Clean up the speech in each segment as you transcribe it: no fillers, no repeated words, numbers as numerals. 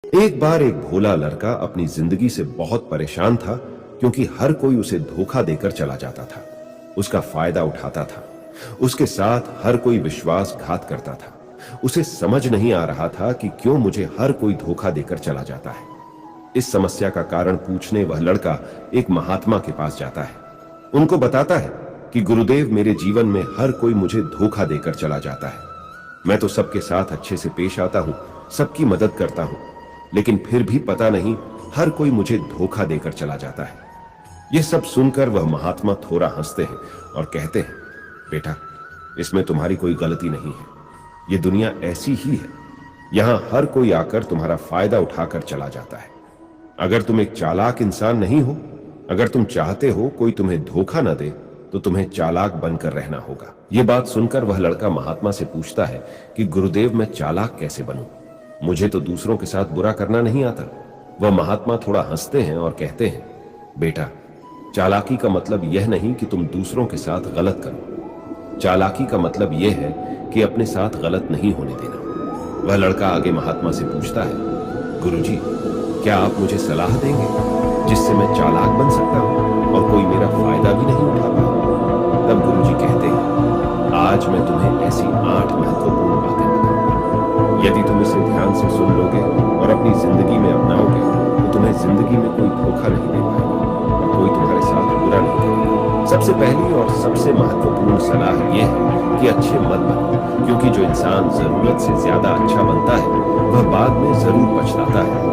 एक बार एक भोला लड़का अपनी जिंदगी से बहुत परेशान था क्योंकि हर कोई उसे धोखा देकर चला जाता था, उसका फायदा उठाता था। उसके साथ हर कोई विश्वासघात करता था। उसे समझ नहीं आ रहा था कि क्यों मुझे हर कोई धोखा देकर चला जाता है। इस समस्या का कारण पूछने वह लड़का एक महात्मा के पास जाता है। उनको बताता है कि गुरुदेव, मेरे जीवन में हर कोई मुझे धोखा देकर चला जाता है। मैं तो सबके साथ अच्छे से पेश आता हूं, सबकी मदद करता हूं, लेकिन फिर भी पता नहीं हर कोई मुझे धोखा देकर चला जाता है। यह सब सुनकर वह महात्मा थोड़ा हंसते हैं और कहते हैं, बेटा, इसमें तुम्हारी कोई गलती नहीं है। यह दुनिया ऐसी ही है। यहां हर कोई आकर तुम्हारा फायदा उठाकर चला जाता है। अगर तुम एक चालाक इंसान नहीं हो, अगर तुम चाहते हो कोई तुम्हें धोखा न दे, तो तुम्हें चालाक बनकर रहना होगा। यह बात सुनकर वह लड़का महात्मा से पूछता है कि गुरुदेव, मैं चालाक कैसे बनूं? मुझे तो दूसरों के साथ बुरा करना नहीं आता। वह महात्मा थोड़ा हंसते हैं और कहते हैं, बेटा, चालाकी का मतलब यह नहीं कि तुम दूसरों के साथ गलत करो। चालाकी का मतलब यह है कि अपने साथ गलत नहीं होने देना। वह लड़का आगे महात्मा से पूछता है, गुरुजी, क्या आप मुझे सलाह देंगे जिससे मैं चालाक बन सकता हूं और कोई मेरा फायदा भी नहीं उठा पाए? तब गुरुजी कहते हैं, आज मैं तुम्हें ऐसी 8 महत्वपूर्ण बातें बताऊंगा। यदि तुम इसे ध्यान से सुन लोगे और अपनी जिंदगी में अपनाओगे, तो तुम्हें जिंदगी में कोई धोखा नहीं दे पाएगा और कोई तुम्हारे साथ बुरा नहीं करेगा। सबसे पहली और सबसे महत्वपूर्ण सलाह यह है कि अच्छे मत बनो, क्योंकि जो इंसान जरूरत से ज्यादा अच्छा बनता है वह बाद में जरूर पछताता है।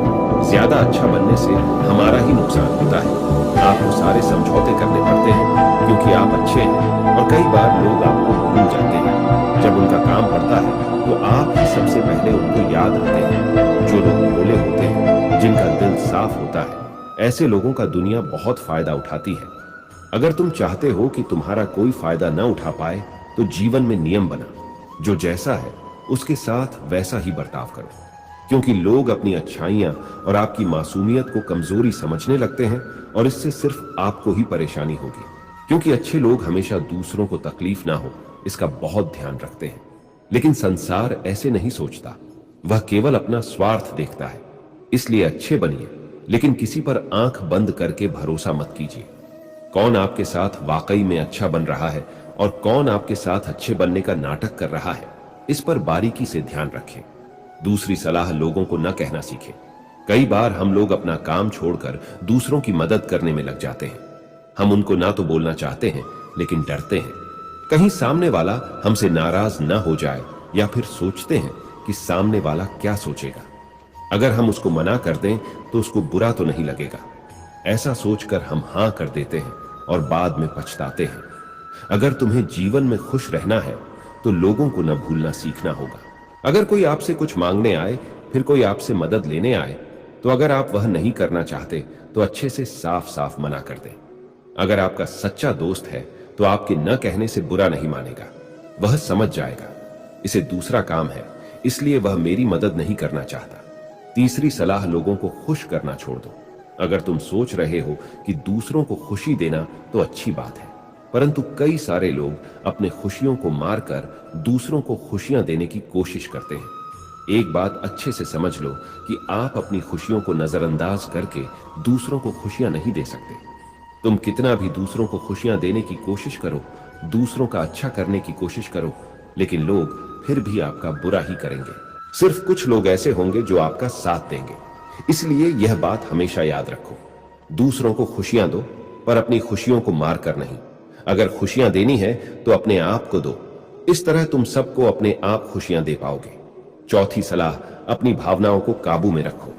ज्यादा अच्छा बनने से हमारा ही नुकसान होता है। आपको सारे समझौते करने पड़ते हैं क्योंकि आप अच्छे हैं, और कई बार लोग आपको भूल जाते हैं। जब उनका काम पड़ता है तो आप ही सबसे पहले उनको याद आते हैं। जो लोग भोले होते हैं, जिनका दिल साफ होता है, ऐसे लोगों का दुनिया बहुत फायदा उठाती है। अगर तुम चाहते हो कि तुम्हारा कोई फायदा न उठा पाए, तो जीवन में नियम बना, जो जैसा है उसके साथ वैसा ही बर्ताव करो, क्योंकि लोग अपनी अच्छाइयां और आपकी मासूमियत को कमजोरी समझने लगते हैं, और इससे सिर्फ आपको ही परेशानी होगी। क्योंकि अच्छे लोग हमेशा दूसरों को तकलीफ ना हो, इसका बहुत ध्यान रखते हैं। लेकिन संसार ऐसे नहीं सोचता, वह केवल अपना स्वार्थ देखता है। इसलिए अच्छे बनिए, लेकिन किसी पर आंख बंद करके भरोसा मत कीजिए। कौन आपके साथ वाकई में अच्छा बन रहा है और कौन आपके साथ अच्छे बनने का नाटक कर रहा है, इस पर बारीकी से ध्यान रखें। दूसरी सलाह, लोगों को न कहना सीखें। कई बार हम लोग अपना काम छोड़कर दूसरों की मदद करने में लग जाते हैं। हम उनको ना तो बोलना चाहते हैं, लेकिन डरते हैं कहीं सामने वाला हमसे नाराज न हो जाए, या फिर सोचते हैं कि सामने वाला क्या सोचेगा। अगर हम उसको मना कर दें तो उसको बुरा तो नहीं लगेगा। ऐसा सोचकर हम हां कर देते हैं और बाद में पछताते हैं। अगर तुम्हें जीवन में खुश रहना है तो लोगों को न भूलना सीखना होगा। अगर कोई आपसे कुछ मांगने आए, फिर कोई आपसे मदद लेने आए, तो अगर आप वह नहीं करना चाहते तो अच्छे से साफ साफ मना कर दें। अगर आपका सच्चा दोस्त है तो आपके न कहने से बुरा नहीं मानेगा, वह समझ जाएगा इसे दूसरा काम है, इसलिए वह मेरी मदद नहीं करना चाहता। तीसरी सलाह, लोगों को खुश करना छोड़ दो। अगर तुम सोच रहे हो कि दूसरों को खुशी देना तो अच्छी बात है, परंतु कई सारे लोग अपने खुशियों को मारकर दूसरों को खुशियां देने की कोशिश करते हैं। एक बात अच्छे से समझ लो कि आप अपनी खुशियों को नजरअंदाज करके दूसरों को खुशियां नहीं दे सकते। तुम कितना भी दूसरों को खुशियां देने की कोशिश करो, दूसरों का अच्छा करने की कोशिश करो, लेकिन लोग फिर भी आपका बुरा ही करेंगे। सिर्फ कुछ लोग ऐसे होंगे जो आपका साथ देंगे। इसलिए यह बात हमेशा याद रखो, दूसरों को खुशियां दो, पर अपनी खुशियों को मार कर नहीं। अगर खुशियां देनी है तो अपने आप को दो, इस तरह तुम सबको अपने आप खुशियां दे पाओगे। चौथी सलाह, अपनी भावनाओं को काबू में रखो।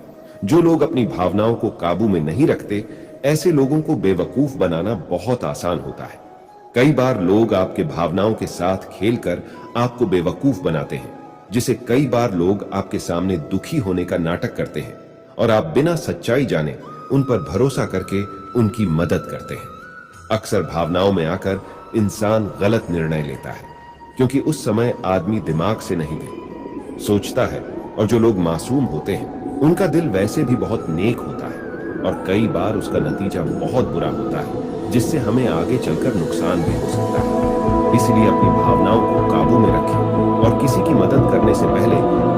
जो लोग अपनी भावनाओं को काबू में नहीं रखते, ऐसे लोगों को बेवकूफ बनाना बहुत आसान होता है। कई बार लोग आपके भावनाओं के साथ खेलकर आपको बेवकूफ बनाते हैं, जिसे कई बार लोग आपके सामने दुखी होने का नाटक करते हैं, और आप बिना सच्चाई जाने उन पर भरोसा करके उनकी मदद करते हैं। अक्सर भावनाओं में आकर इंसान गलत निर्णय लेता है, क्योंकि उस समय आदमी दिमाग से नहीं सोचता है, और जो लोग मासूम होते हैं उनका दिल वैसे भी बहुत नेक होता है, और कई बार उसका नतीजा बहुत बुरा होता है, जिससे हमें आगे चलकर नुकसान भी हो सकता है। इसलिए अपनी भावनाओं को काबू में रखें, और किसी की मदद करने से पहले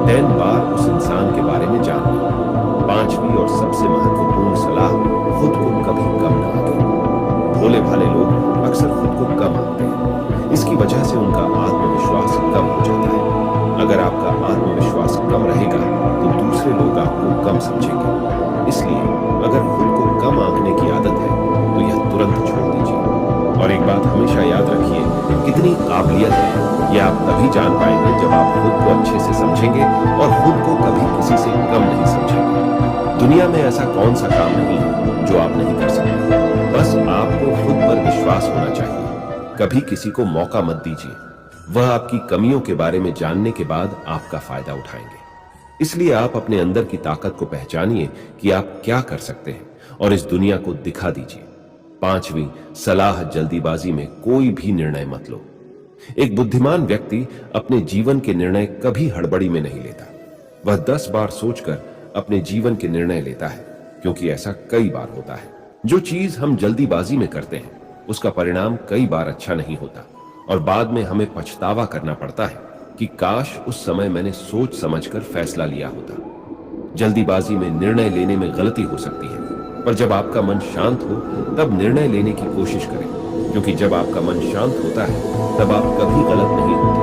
10 बार उस इंसान के बारे में जान लें। पांचवी और सबसे महत्वपूर्ण सलाह, खुद को कभी कम ना आंकें। भोले भाले लोग अक्सर खुद को कम आंकते हैं। इसकी वजह से उनका आत्मविश्वास कम हो जाता है। अगर आपका आत्मविश्वास कम रहेगा तो दूसरे लोग आपको कम समझेंगे। इसलिए अगर खुद को कम आंकने की आदत है तो यह तुरंत छोड़ दीजिए। और एक बात हमेशा याद रखिए, कितनी काबिलियत है यह आप तभी जान पाएंगे जब आप खुद को अच्छे से समझेंगे और खुद को कभी किसी से कम नहीं समझेंगे। दुनिया में ऐसा कौन सा काम नहीं है जो आप नहीं कर सकते। बस आपको खुद पर विश्वास होना चाहिए। कभी किसी को मौका मत दीजिए। वह आपकी कमियों के बारे में जानने के बाद आपका फायदा उठाएंगे। इसलिए आप अपने अंदर की ताकत को पहचानिए कि आप क्या कर सकते हैं और इस दुनिया को दिखा दीजिए। पांचवी सलाह, जल्दीबाजी में कोई भी निर्णय मत लो। एक बुद्धिमान व्यक्ति अपने जीवन के निर्णय कभी हड़बड़ी में नहीं लेता। वह 10 बार सोचकर अपने जीवन के निर्णय लेता है, क्योंकि ऐसा कई बार होता है। जो चीज हम जल्दीबाजी में करते हैं उसका परिणाम कई बार अच्छा नहीं होता और बाद में हमें पछतावा करना पड़ता है कि काश उस समय मैंने सोच समझकर फैसला लिया होता। जल्दीबाजी में निर्णय लेने में गलती हो सकती है, पर जब आपका मन शांत हो तब निर्णय लेने की कोशिश करें, क्योंकि जब आपका मन शांत होता है तब आप कभी गलत नहीं होते।